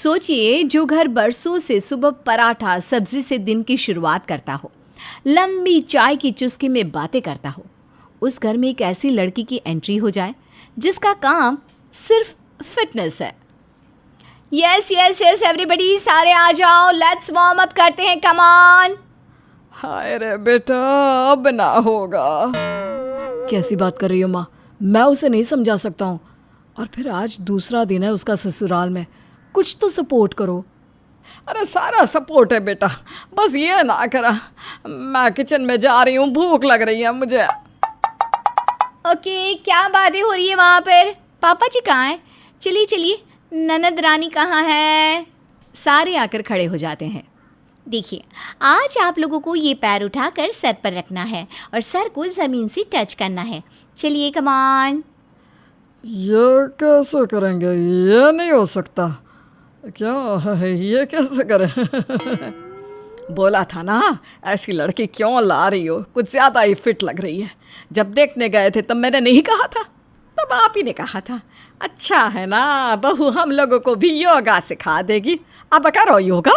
सोचिए जो घर बरसों से सुबह पराठा सब्जी से दिन की शुरुआत करता हो, लंबी चाय की चुस्की में बातें करता हो, उस घर में एक ऐसी लड़की की एंट्री हो जाए जिसका काम सिर्फ फिटनेस है। यस यस यस एवरीबडी, सारे आ जाओ, लेट्स वार्म अप करते हैं, कम ऑन। हाय रे बेटा, अब ना होगा। कैसी बात कर रही हो माँ, मैं उसे नहीं समझा सकता हूँ। और फिर आज दूसरा दिन है उसका ससुराल में, कुछ तो सपोर्ट करो। अरे सारा सपोर्ट है बेटा, बस ये ना करा। मैं किचन में जा रही हूँ, भूख लग रही है मुझे। ओके, क्या बातें हो रही है वहाँ पर? पापा जी कहाँ हैं? चलिए चलिए, ननद रानी कहाँ है? सारे आकर खड़े हो जाते हैं। देखिए, आज आप लोगों को ये पैर उठाकर सर पर रखना है और सर को ज़मीन से टच करना है। चलिए कम ऑन। ये कैसे करेंगे? ये नहीं हो सकता। क्या ये कैसे करें? बोला था ना, ऐसी लड़की क्यों ला रही हो, कुछ ज़्यादा ही फिट लग रही है। जब देखने गए थे तब मैंने नहीं कहा था, तब आप ही ने कहा था। अच्छा है ना, बहू हम लोगों को भी योगा सिखा देगी। अब करो योगा।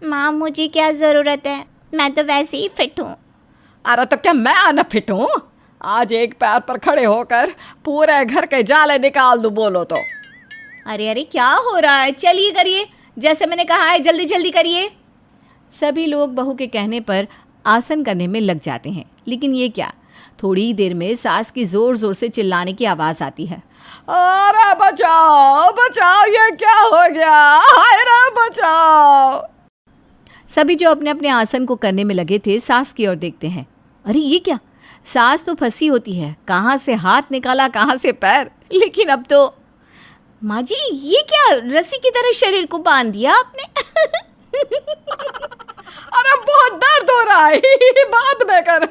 माँ, मुझे क्या ज़रूरत है, मैं तो वैसे ही फिट हूँ। अरे तो क्या मैं न फिट हूँ? आज एक पैर पर खड़े होकर पूरे घर के जाले निकाल दूँ बोलो तो। अरे अरे, क्या हो रहा है? चलिए करिए, जैसे मैंने कहा है, जल्दी जल्दी करिए। सभी लोग बहू के कहने पर आसन करने में लग जाते हैं, लेकिन ये क्या, थोड़ी ही देर में सास की ज़ोर ज़ोर से चिल्लाने की आवाज़ आती है। अरे बचाओ बचाओ, ये क्या हो गया? हाय रे बचाओ। सभी जो अपने अपने आसन को करने में लगे थे सास की ओर देखते हैं। अरे ये क्या, सास तो फंसी होती है, कहाँ से हाथ निकाला कहाँ से पैर, लेकिन अब तो माँ जी ये क्या, रस्सी की तरह शरीर को बांध दिया आपने। अरे बहुत दर्द हो रहा है, बाद में कर,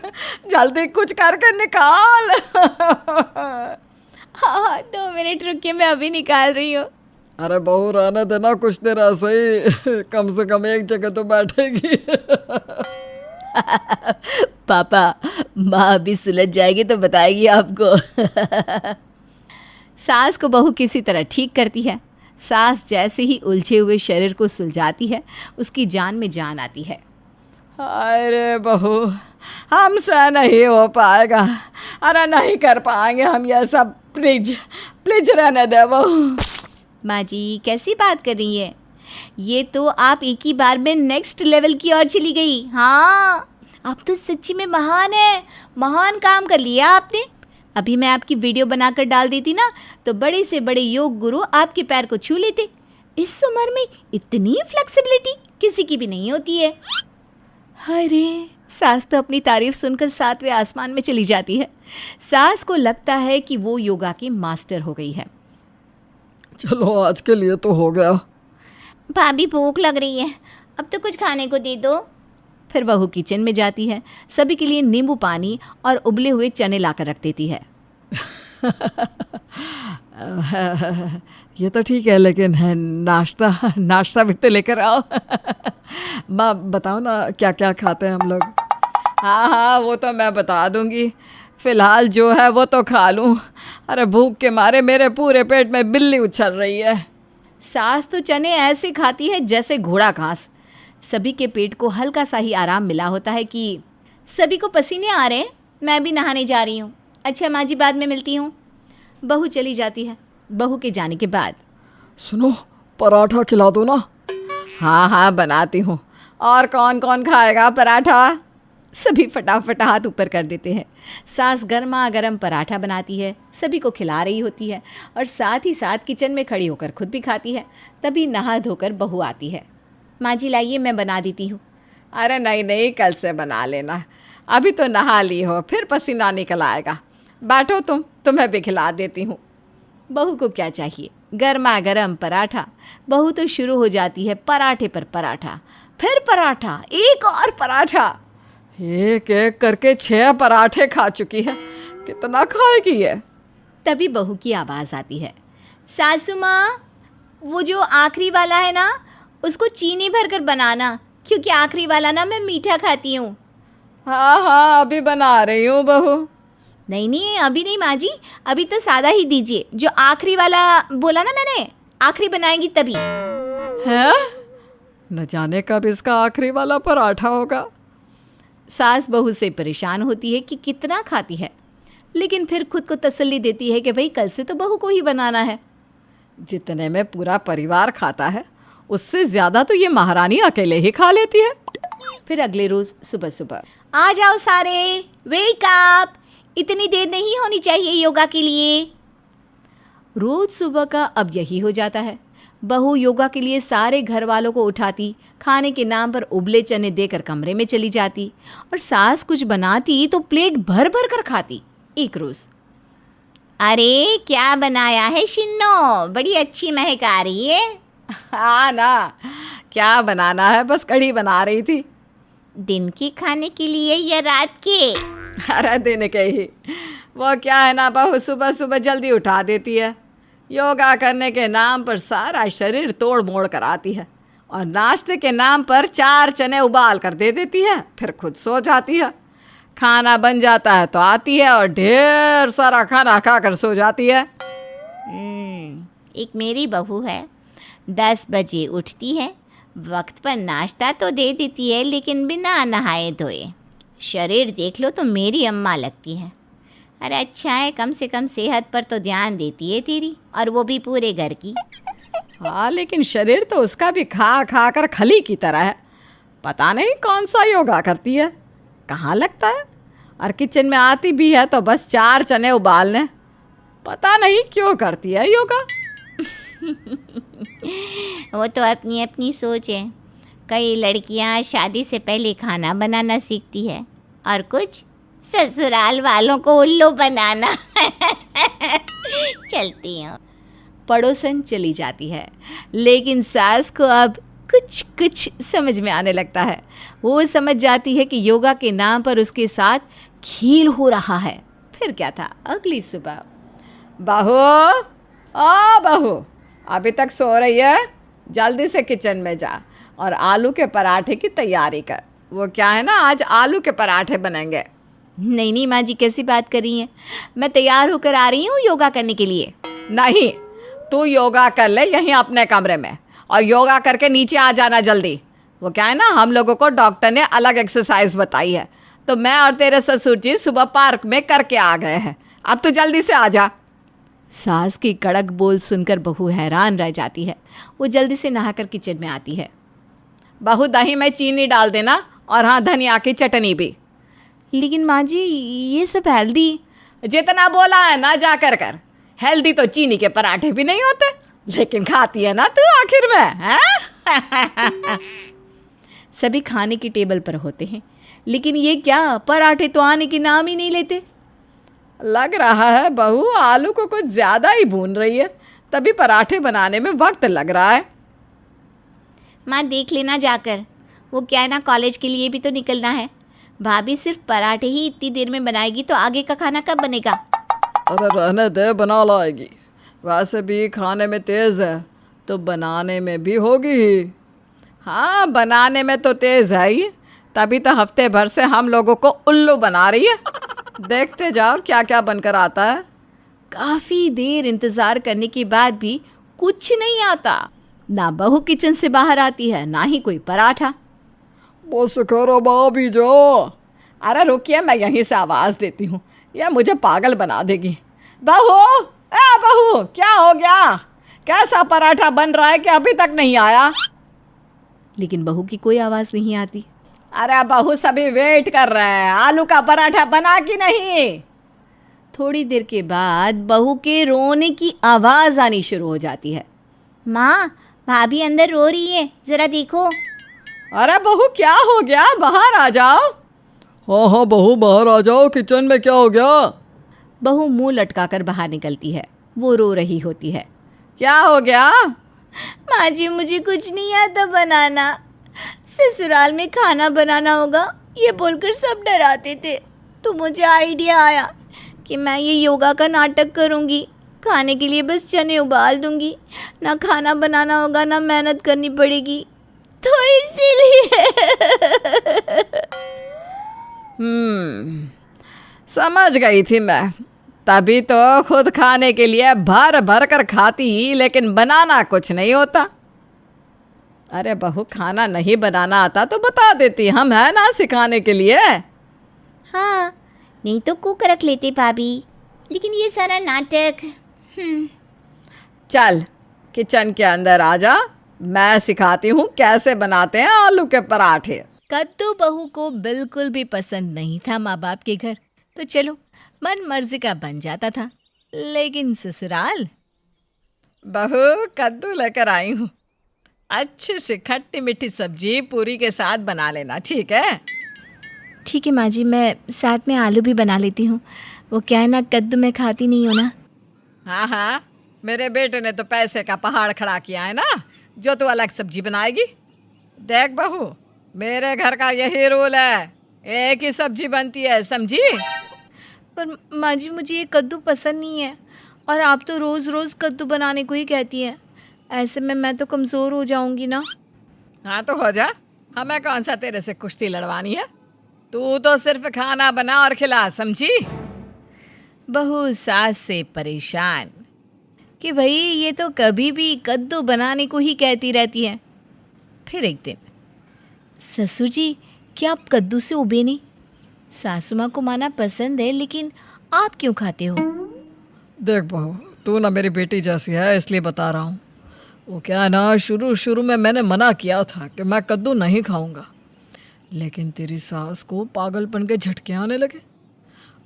जल्दी कुछ करके निकाल। हाँ 2 मिनट रुकिए, मैं अभी निकाल रही हूँ। अरे बहू रहने देना, कुछ देर ऐसे ही, कम से कम एक जगह तो बैठेगी। पापा, माँ अभी सुलझ जाएगी तो बताएगी आपको। सास को बहू किसी तरह ठीक करती है। सास जैसे ही उलझे हुए शरीर को सुलझाती है, उसकी जान में जान आती है। अरे बहू, हमसे नहीं हो पाएगा। अरे नहीं कर पाएंगे हम ये सब, प्लीज प्लीज रहने दे बहू। माँ जी कैसी बात कर रही है, ये तो आप एक ही बार में नेक्स्ट लेवल की ओर चली गई। हाँ, आप तो सच्ची में महान है, महान काम कर लिया आपने। अभी मैं आपकी वीडियो बनाकर डाल देती ना, तो बड़े से बड़े योग गुरु आपके पैर को छू लेते। इस उम्र में इतनी फ्लेक्सिबिलिटी किसी की भी नहीं होती है। अरे सास तो अपनी तारीफ सुनकर 7वें आसमान में चली जाती है। सास को लगता है कि वो योगा की मास्टर हो गई है। चलो आज के लिए तो हो गया। भाभी भूख लग रही है, अब तो कुछ खाने को दे दो। फिर बहू किचन में जाती है, सभी के लिए नींबू पानी और उबले हुए चने लाकर रख देती है। ये तो ठीक है, लेकिन नाश्ता भी तो लेकर आओ। माँ बताओ ना, क्या क्या खाते हैं हम लोग? हाँ वो तो मैं बता दूंगी, फ़िलहाल जो है वो तो खा लूँ। अरे भूख के मारे मेरे पूरे पेट में बिल्ली उछल रही है। सास तो चने ऐसे खाती है जैसे घोड़ा घास। सभी के पेट को हल्का सा ही आराम मिला होता है कि सभी को पसीने आ रहे हैं, मैं भी नहाने जा रही हूँ। अच्छा माँ जी, बाद में मिलती हूँ। बहू चली जाती है। बहू के जाने के बाद, सुनो, पराठा खिला दो ना। हाँ बनाती हूँ। और कौन कौन खाएगा पराठा? सभी फटाफट हाथ ऊपर कर देते हैं। सास गर्मा गर्म पराठा बनाती है, सभी को खिला रही होती है और साथ ही साथ किचन में खड़ी होकर खुद भी खाती है। तभी नहा धोकर बहू आती है। माँ जी लाइए, मैं बना देती हूँ। अरे नहीं, कल से बना लेना, अभी तो नहा ली हो, फिर पसीना निकल आएगा। बैठो तुम्हें भी खिला देती हूँ। बहू को क्या चाहिए, गर्मा गर्म पराठा। बहू तो शुरू हो जाती है पराठे पर पराठा, फिर पराठा, एक और पराठा। एक एक करके 6 पराठे खा चुकी है, कितना खाएगी ये? तभी बहू की आवाज़ आती है, सासू माँ वो जो आखिरी वाला है ना, उसको चीनी भरकर बनाना, क्योंकि आखिरी वाला ना मैं मीठा खाती हूँ। हाँ अभी बना रही हूँ बहू। नहीं अभी नहीं माँ जी, अभी तो सादा ही दीजिए। जो आखिरी वाला बोला ना मैंने, आखिरी बनाएंगी तभी। है? न जाने कब इसका आखिरी वाला पराठा होगा। सास बहू से परेशान होती है कि कितना खाती है, लेकिन फिर खुद को तसल्ली देती है कि भाई कल से तो बहू को ही बनाना है। जितने में पूरा परिवार खाता है उससे ज़्यादा तो ये महारानी अकेले ही खा लेती है। फिर अगले रोज़ सुबह सुबह, आ जाओ सारे, वेक अप, इतनी देर नहीं होनी चाहिए योगा के लिए। रोज़ सुबह का अब यही हो जाता है। बहू योगा के लिए सारे घर वालों को उठाती, खाने के नाम पर उबले चने देकर कमरे में चली जाती, और सास कुछ बनाती तो प्लेट भर भर कर खाती। एक रोज़, अरे क्या बनाया है शिन्नो, बड़ी अच्छी महक आ रही है। हाँ ना, क्या बनाना है, बस कढ़ी बना रही थी। दिन के खाने के लिए या रात के? अरे दिन के ही। वो क्या है ना, बहू सुबह सुबह जल्दी उठा देती है, योगा करने के नाम पर सारा शरीर तोड़ मोड़ कर आती है, और नाश्ते के नाम पर 4 चने उबाल कर दे देती है, फिर खुद सो जाती है। खाना बन जाता है तो आती है और ढेर सारा खाना खाकर सो जाती है। एक मेरी बहू है, 10 बजे उठती है, वक्त पर नाश्ता तो दे देती है, लेकिन बिना नहाए धोए। शरीर देख लो तो मेरी अम्मा लगती है। अरे अच्छा है, कम से कम सेहत पर तो ध्यान देती है तेरी, और वो भी पूरे घर की। हाँ, लेकिन शरीर तो उसका भी खा खा कर खली की तरह है। पता नहीं कौन सा योगा करती है, कहाँ लगता है। और किचन में आती भी है तो बस 4 चने उबालने। पता नहीं क्यों करती है योगा। वो तो अपनी अपनी सोच है। कई लड़कियां शादी से पहले खाना बनाना सीखती है, और कुछ ससुराल वालों को उल्लू बनाना। चलती हूँ। पड़ोसन चली जाती है, लेकिन सास को अब कुछ कुछ समझ में आने लगता है। वो समझ जाती है कि योगा के नाम पर उसके साथ खेल हो रहा है। फिर क्या था, अगली सुबह, बहू, ओ बहू, अभी तक सो रही है? जल्दी से किचन में जा और आलू के पराठे की तैयारी कर। वो क्या है ना, आज आलू के पराठे बनेंगे। नहीं नहीं माँ जी, कैसी बात कर रही हैं, मैं तैयार होकर आ रही हूँ योगा करने के लिए। नहीं, तू योगा कर ले यहीं अपने कमरे में, और योगा करके नीचे आ जाना जल्दी। वो क्या है ना, हम लोगों को डॉक्टर ने अलग एक्सरसाइज बताई है, तो मैं और तेरे ससुर जी सुबह पार्क में करके आ गए हैं। अब तू जल्दी से आ जा। सास की कड़क बोल सुनकर बहू हैरान रह जाती है। वो जल्दी से नहाकर किचन में आती है। बहू, दही में चीनी डाल देना, और हाँ, धनिया की चटनी भी। लेकिन माँ जी, ये सब हेल्दी। जितना बोला है ना, जा कर कर। हेल्दी तो चीनी के पराठे भी नहीं होते, लेकिन खाती है ना तू आखिर में, हैं? सभी खाने की टेबल पर होते हैं, लेकिन ये क्या, पराठे तो आने के नाम ही नहीं लेते। लग रहा है बहू आलू को कुछ ज़्यादा ही भून रही है, तभी पराठे बनाने में वक्त लग रहा है। माँ देख लेना जाकर, वो क्या है ना, कॉलेज के लिए भी तो निकलना है। भाभी सिर्फ पराठे ही इतनी देर में बनाएगी तो आगे का खाना कब बनेगा? अरे रहने दे, बना लाएगी। वैसे भी खाने में तेज़ है तो बनाने में भी होगी ही। हाँ, बनाने में तो तेज़ है ही, तभी तो हफ्ते भर से हम लोगों को उल्लू बना रही है। देखते जाओ क्या क्या बनकर आता है। काफ़ी देर इंतज़ार करने के बाद भी कुछ नहीं आता। ना बहू किचन से बाहर आती है, ना ही कोई पराठा। बस करो भाभी जो। अरे रुकिए, मैं यहीं से आवाज़ देती हूँ, यह मुझे पागल बना देगी। बहू, ए बहू, क्या हो गया? कैसा पराठा बन रहा है कि अभी तक नहीं आया? लेकिन बहू की कोई आवाज़ नहीं आती। अरे बहू, सभी वेट कर रहे हैं, आलू का पराठा बना कि नहीं? थोड़ी देर के बाद बहू के रोने की आवाज़ आनी शुरू हो जाती है। माँ, भाभी अंदर रो रही है, ज़रा देखो। अरे बहू, क्या हो गया? बाहर आ जाओ। हाँ हाँ बहू, बाहर आ जाओ, किचन में क्या हो गया? बहू मुंह लटकाकर बाहर निकलती है। वो रो रही होती है। क्या हो गया? माँ जी, मुझे कुछ नहीं आता बनाना। ससुराल में खाना बनाना होगा ये बोलकर सब डराते थे, तो मुझे आइडिया आया कि मैं ये योगा का नाटक करूँगी। खाने के लिए बस चने उबाल दूँगी, ना खाना बनाना होगा, ना मेहनत करनी पड़ेगी, तो इसीलिए। समझ गई थी मैं। तभी तो खुद खाने के लिए भर भर कर खाती, लेकिन बनाना कुछ नहीं होता। अरे बहू, खाना नहीं बनाना आता तो बता देती, हम है ना सिखाने के लिए। हाँ, नहीं तो कुक रख लेते भाभी, लेकिन ये सारा नाटक। चल किचन के अंदर आ जा, मैं सिखाती हूँ कैसे बनाते हैं आलू के पराठे। कद्दू बहू को बिल्कुल भी पसंद नहीं था माँ बाप के घर, तो चलो मन मर्जी का बन जाता था। लेकिन ससुराल, बहू कद्दू लेकर आई हूँ, अच्छी सी खट्टी मीठी सब्जी पूरी के साथ बना लेना, ठीक है? ठीक है माँ जी, मैं साथ में आलू भी बना लेती हूँ। वो क्या है ना, कद्दू मैं खाती नहीं हूँ ना। हाँ हाँ, मेरे बेटे ने तो पैसे का पहाड़ खड़ा किया है ना, जो तू अलग सब्जी बनाएगी। देख बहू, मेरे घर का यही रूल है, एक ही सब्जी बनती है, समझी? पर माँ जी, मुझे ये कद्दू पसंद नहीं है, और आप तो रोज़ रोज़ कद्दू बनाने को ही कहती हैं। ऐसे में मैं तो कमज़ोर हो जाऊंगी ना। हाँ तो हो जा, हमें कौन सा तेरे से कुश्ती लड़वानी है। तू तो सिर्फ खाना बना और खिला, समझी? बहू सास से परेशान कि भाई ये तो कभी भी कद्दू बनाने को ही कहती रहती है। फिर एक दिन, ससुर जी क्या आप कद्दू से उबे नहीं? सासू माँ को माना पसंद है, लेकिन आप क्यों खाते हो? देख बहू, तू ना मेरी बेटी जैसी है, इसलिए बता रहा हूँ। वो क्या है ना, शुरू शुरू में मैंने मना किया था कि मैं कद्दू नहीं खाऊंगा, लेकिन तेरी सास को पागलपन के झटके आने लगे।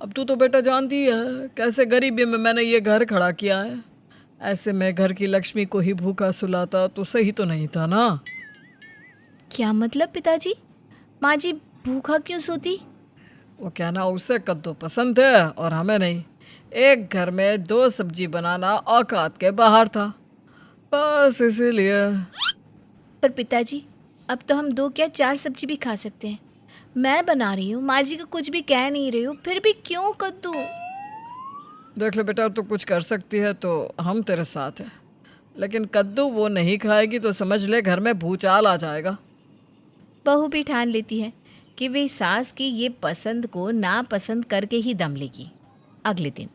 अब तू तो बेटा जानती है कैसे गरीबी में मैंने ये घर खड़ा किया है। ऐसे में घर की लक्ष्मी को ही भूखा सुलाता तो सही तो नहीं था ना। क्या मतलब पिताजी? माँ जी भूखा क्यों सोती? वो क्या ना, उसे कद्दू पसंद है और हमें नहीं। एक घर में 2 सब्जी बनाना औकात के बाहर था, बस इसीलिए। पर पिताजी, अब तो हम 2 क्या 4 सब्जी भी खा सकते हैं। मैं बना रही हूँ, माँ जी को कुछ भी कह नहीं रही हूँ, फिर भी क्यों कद्दू? देख ले बेटा, तू कुछ कर सकती है तो हम तेरे साथ हैं, लेकिन कद्दू वो नहीं खाएगी तो समझ ले घर में भूचाल आ जाएगा। बहू भी ठान लेती है कि वे सास की ये पसंद को नापसंद करके ही दम लेगी। अगले दिन,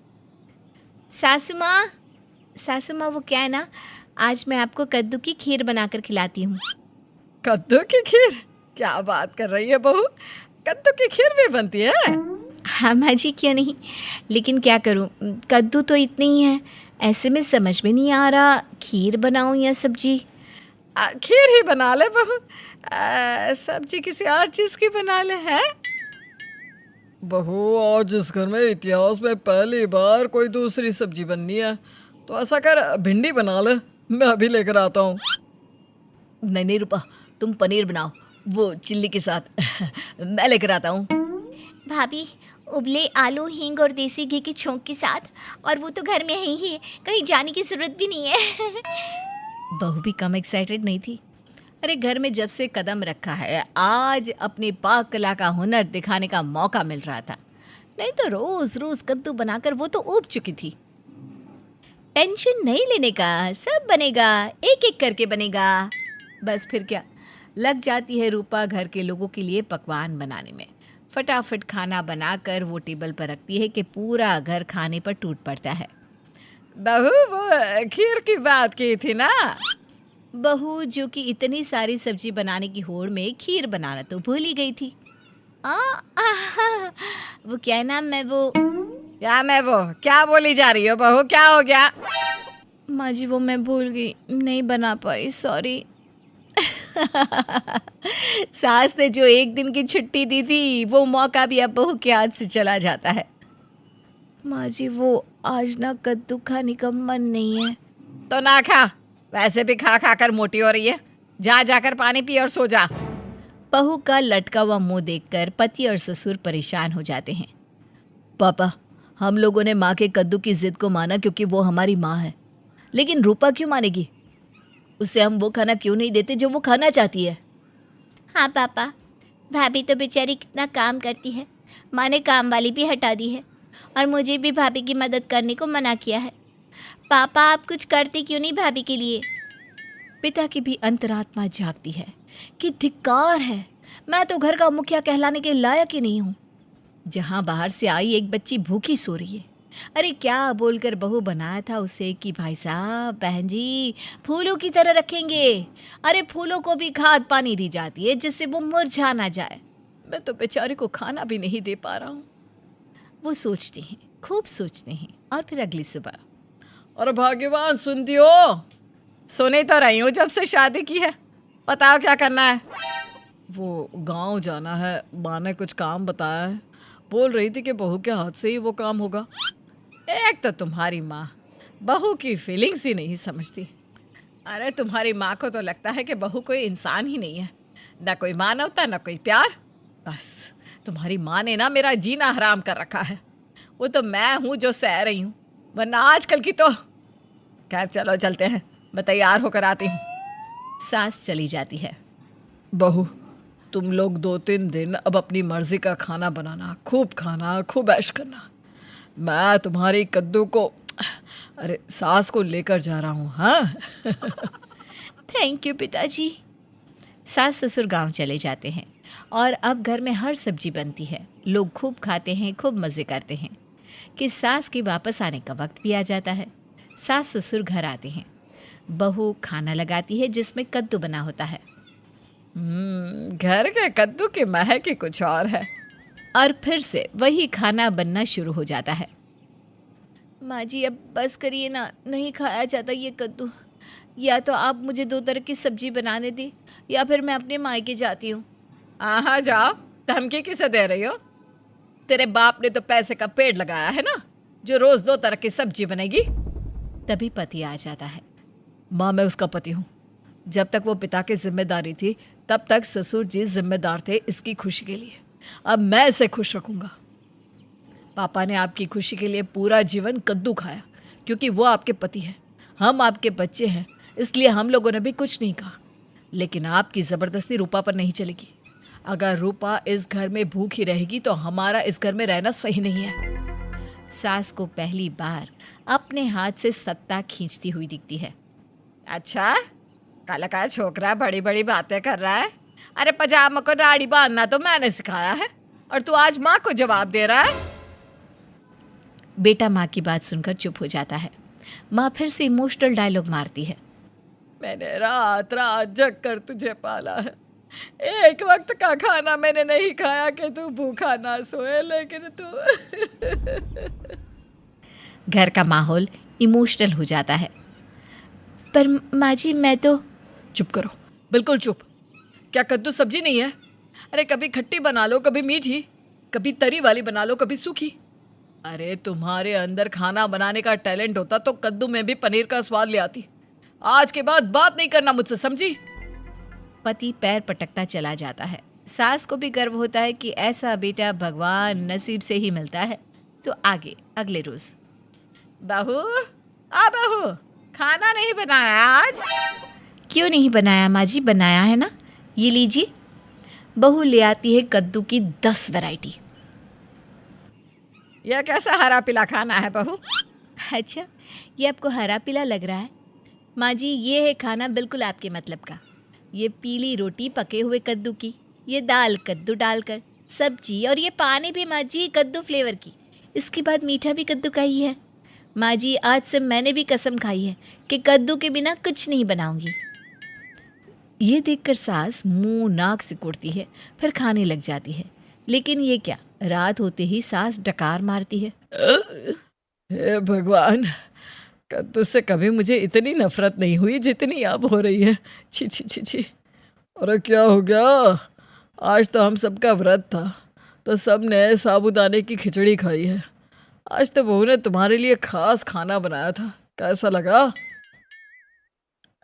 सासू माँ वो क्या है ना, आज मैं आपको कद्दू की खीर बनाकर खिलाती हूँ। कद्दू की खीर? क्या बात कर रही है बहू, कद्दू की खीर भी बनती है? हाँ माँ जी, क्यों नहीं, लेकिन क्या करूँ, कद्दू तो इतने ही है, ऐसे में समझ में नहीं आ रहा खीर बनाऊँ या सब्जी। खीर ही बना ले बहू, सब्जी किसी और चीज़ की बना ले। है बहू, आज जिस घर में इतिहास में पहली बार कोई दूसरी सब्जी बननी है तो ऐसा कर, भिंडी बना ले, मैं अभी लेकर आता हूँ। नहीं रूपा, तुम पनीर बनाओ, वो चिल्ली के साथ मैं लेकर आता हूँ। भाभी, उबले आलू, हींग और देसी घी के छोंक के साथ, और वो तो घर में ही है, कहीं जाने की ज़रूरत भी नहीं है। बहू भी कम एक्साइटेड नहीं थी। अरे घर में जब से कदम रखा है, आज अपनी पाक कला का हुनर दिखाने का मौका मिल रहा था, नहीं तो रोज़ रोज़ कद्दू बनाकर वो तो ऊब चुकी थी। टेंशन नहीं लेने का, सब बनेगा, एक एक करके बनेगा। बस फिर क्या, लग जाती है रूपा घर के लोगों के लिए पकवान बनाने में। फटाफट खाना बनाकर वो टेबल पर रखती है कि पूरा घर खाने पर टूट पड़ता है। बहू, वो खीर की बात की थी ना? बहू जो कि इतनी सारी सब्जी बनाने की होड़ में खीर बनाना तो भूल ही गई थी। वो क्या है ना, क्या बोली जा रही हो बहू, क्या हो गया? माँ जी वो मैं भूल गई, नहीं बना पाई, सॉरी। सास ने जो एक दिन की छुट्टी दी थी, वो मौका भी अब बहू के हाथ से चला जाता है। माँ जी वो आज ना कद्दू खाने का मन नहीं है। तो ना खा, वैसे भी खा खा कर मोटी हो रही है, जाकर पानी पी और सो जा। बहू का लटका हुआ मुंह देखकर पति और ससुर परेशान हो जाते हैं। पापा, हम लोगों ने माँ के कद्दू की जिद को माना क्योंकि वो हमारी माँ है, लेकिन रूपा क्यों मानेगी? उसे हम वो खाना क्यों नहीं देते जो वो खाना चाहती है? हाँ पापा, भाभी तो बेचारी कितना काम करती है, माँ ने काम वाली भी हटा दी है, और मुझे भी भाभी की मदद करने को मना किया है। पापा आप कुछ करते क्यों नहीं भाभी के लिए? पिता की भी अंतरात्मा जागती है कि धिक्कार है, मैं तो घर का मुखिया कहलाने के लायक ही नहीं हूँ। जहाँ बाहर से आई एक बच्ची भूखी सो रही है, अरे क्या बोलकर बहू बनाया था उसे कि भाई साहब बहन जी फूलों की तरह रखेंगे। अरे फूलों को भी खाद पानी दी जाती है जिससे वो मुरझा ना जाए। मैं तो बेचारे को खाना भी नहीं दे पा रहा हूँ। वो सोचते हैं, खूब सोचते हैं। और फिर अगली सुबह, अरे भाग्यवान सुनती हो? सुनी तो रही हूँ जब से शादी की है। बताओ क्या करना है? वो गांव जाना है, माँ ने कुछ काम बताया है। बोल रही थी कि बहू के हाथ से ही वो काम होगा। एक तो तुम्हारी माँ बहू की फीलिंग्स ही नहीं समझती। अरे तुम्हारी माँ को तो लगता है कि बहू कोई इंसान ही नहीं है, ना कोई मानवता ना कोई प्यार। बस तुम्हारी माँ ने ना मेरा जीना हराम कर रखा है। वो तो मैं हूँ जो सह रही हूँ, वरना आजकल की तो। खैर चलो चलते हैं, मैं तैयार होकर आती हूँ। सास चली जाती है। बहू तुम लोग 2-3 दिन अब अपनी मर्जी का खाना बनाना, खूब खाना, खूब ऐश करना। मैं तुम्हारी कद्दू को, अरे सास को लेकर जा रहा हूँ। हाँ थैंक यू पिताजी। सास ससुर गांव चले जाते हैं और अब घर में हर सब्जी बनती है। लोग खूब खाते हैं, खूब मज़े करते हैं कि सास के वापस आने का वक्त भी आ जाता है। सास ससुर घर आते हैं। बहू खाना लगाती है जिसमें कद्दू बना होता है। घर के कद्दू की महक ही कुछ और है। और फिर से वही खाना बनना शुरू हो जाता है। माँ जी अब बस करिए ना, नहीं खाया जाता ये कद्दू। या तो आप मुझे 2 तरह की सब्जी बनाने दी या फिर मैं अपने मायके जाती हूँ। हाँ जाओ, धमकी किसे दे रही हो? तेरे बाप ने तो पैसे का पेड़ लगाया है ना, जो रोज 2 तरह की सब्जी बनेगी। तभी पति आ जाता है। माँ मैं उसका पति हूँ। जब तक वो पिता की जिम्मेदारी थी तब तक ससुर जी जिम्मेदार थे इसकी खुशी के लिए। अब मैं इसे खुश रखूंगा। पापा ने आपकी खुशी के लिए पूरा जीवन कद्दू खाया क्योंकि वो आपके पति हैं, हम आपके बच्चे हैं, इसलिए हम लोगों ने भी कुछ नहीं कहा। लेकिन आपकी ज़बरदस्ती रूपा पर नहीं चलेगी। अगर रूपा इस घर में भूखी रहेगी तो हमारा इस घर में रहना सही नहीं है। सास को पहली बार अपने हाथ से सत्ता खींचती हुई दिखती है। अच्छा, काला का छोकरा बड़ी बड़ी बातें कर रहा है। अरे पजामा को नाड़ी बांधना तो मैंने सिखाया है और तू आज माँ को जवाब दे रहा है। बेटा माँ की बात सुनकर चुप हो जाता है। माँ फिर से इमोशनल डायलॉग मारती है। मैंने रात रात जग कर तुझे पाला है। एक वक्त का खाना मैंने नहीं खाया कि तू भूखा ना सोए, लेकिन तू घर का माहौल इमोशनल हो जाता है। पर माँ जी मैं तो। चुप करो, बिल्कुल चुप। क्या कद्दू सब्जी नहीं है? अरे कभी खट्टी बना लो, कभी मीठी, कभी तरी वाली बना लो, कभी सूखी। अरे तुम्हारे अंदर खाना बनाने का टैलेंट होता तो कद्दू में भी पनीर का स्वाद ले आती। आज के बाद बात नहीं करना मुझसे, समझी? पति पैर पटकता चला जाता है। सास को भी गर्व होता है कि ऐसा बेटा भगवान नसीब से ही मिलता है। तो आगे अगले रोज, बहू आ बहू, खाना नहीं बनाया आज? क्यों नहीं बनाया माँ जी, बनाया है ना, ये लीजिए। बहू ले आती है कद्दू की 10 वैरायटी। यह कैसा हरा पीला खाना है बहू? अच्छा, ये आपको हरा पीला लग रहा है? माँ जी ये है खाना बिल्कुल आपके मतलब का। ये पीली रोटी पके हुए कद्दू की, ये दाल कद्दू डालकर, सब्जी, और ये पानी भी माँ जी कद्दू फ्लेवर की। इसके बाद मीठा भी कद्दू का ही है। माँ जी आज से मैंने भी कसम खाई है कि कद्दू के बिना कुछ नहीं बनाऊंगी। ये देखकर सास मुंह नाक सिकोड़ती है, फिर खाने लग जाती है। लेकिन ये क्या, रात होते ही सास डकार मारती है। हे भगवान, कद्दू से कभी मुझे इतनी नफरत नहीं हुई जितनी अब हो रही है। छी छी छी छी। अरे क्या हो गया? आज तो हम सबका व्रत था तो सब ने साबूदाने की खिचड़ी खाई है। आज तो बहू ने तुम्हारे लिए खास खाना बनाया था, कैसा लगा?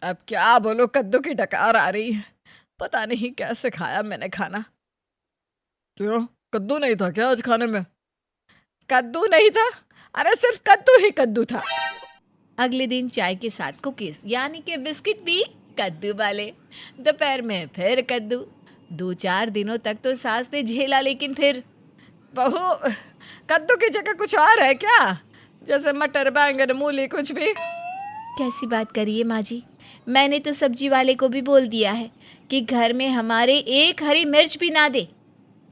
अब क्या बोलो, कद्दू की डकार आ रही है। पता नहीं कैसे खाया मैंने खाना। क्यों, कद्दू नहीं था क्या आज खाने में? कद्दू नहीं था, अरे सिर्फ कद्दू ही कद्दू था। अगले दिन चाय के साथ कुकीज यानी कि बिस्किट भी कद्दू वाले। दोपहर में फिर कद्दू। 2-4 दिनों तक तो सास ने झेला, लेकिन फिर बहू कद्दू की जगह कुछ और है क्या? जैसे मटर, बैंगन, मूली, कुछ भी? कैसी बात करिए माँ जी, मैंने तो सब्जी वाले को भी बोल दिया है कि घर में हमारे एक हरी मिर्च भी ना दे।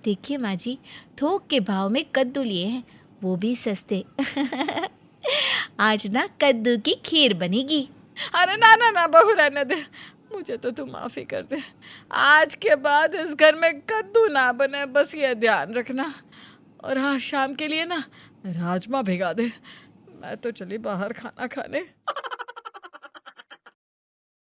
देखिए माँ जी, थोक के भाव में कद्दू लिए हैं वो भी सस्ते। आज ना कद्दू की खीर बनेगी। अरे ना ना ना बहू, रहने दे, मुझे तो तू माफ़ी कर दे। आज के बाद इस घर में कद्दू ना बने, बस ये ध्यान रखना। और हाँ, शाम के लिए ना राजमा भिगा दे। मैं तो चली बाहर खाना खाने।